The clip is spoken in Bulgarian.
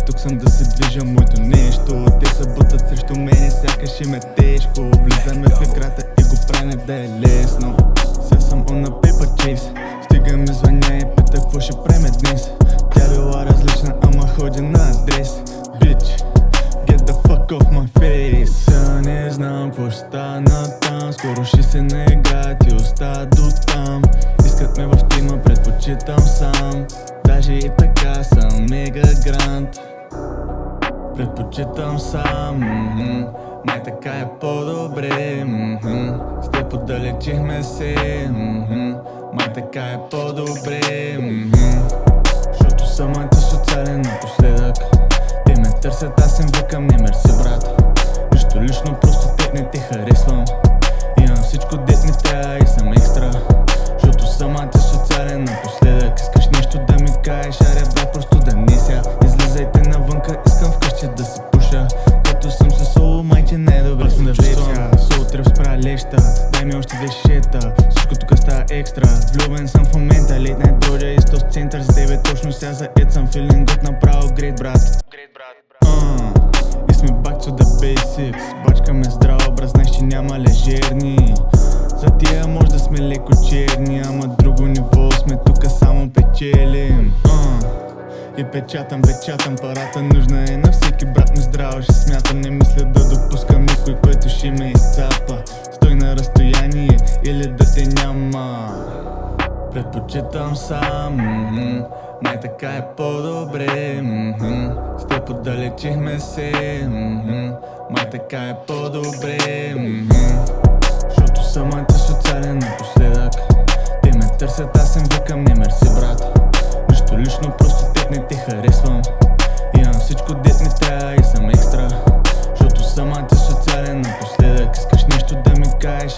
тук съм да се движа моето нещо. Те се бутат срещу мене, сякаш им е тежко. Влизаме в играта и го правим да е лесно. Сега съм on a paper chase. Стига ми звъня и пита какво ще правим днес. Тя била различна, ама ходи на адрес. Bitch, get the fuck off my face. Сега не знам какво ще стана там. Скоро ще се наиграят и остава до там. Искат ме в тима, предпочитам сам. Даже и така съм мега грант. Предпочитам сам. Май така е по-добре. С теб отдалечихме се. Май така е по-добре. Защото съм антисоциален напоследък. Те ме търсят, аз им викам не мерси брат. Нищо лично, просто теб не те харесвам. Имам всичко дет ми трябва и съм екстра. Защото съм антисоциален напоследък. Искаш нещо да ми кажеш, аре брат, просто да не ся. Излизайте навънка, искам вкъщи да се пуша. Като съм се соло, майче най-добре съм да веча. Соло треп спра леща, дай ми още 2 шета. Всичко тук става екстра, влюбен съм в момента. Late night бродя и 100 в център за тебе. Точно сега за ед съм feeling good, направо great брат. И сме back to the basics. Бачкаме здрав образ, знаеш, че няма лежерни. За тия може да сме леко черни, ама друго ниво сме тука само печелим. И печатам, парата нужна е на всеки брат ми здраво. Ще смятам, не мисля да допускам никой, който ще ме изцапа. Стой на разстояние или да те няма. Предпочитам сам. Май така е по-добре. С теб отдалечихме се. Май така е по-добре. Защото съм антисоциален напоследък. Те ме търсят, аз им викам не мерси брат. Нищо лично, просто теб не те харесвам. Имам всичко дет ми трябва и съм екстра. Защото съм антисоциален напоследък. Искаш нещо да ми кажеш,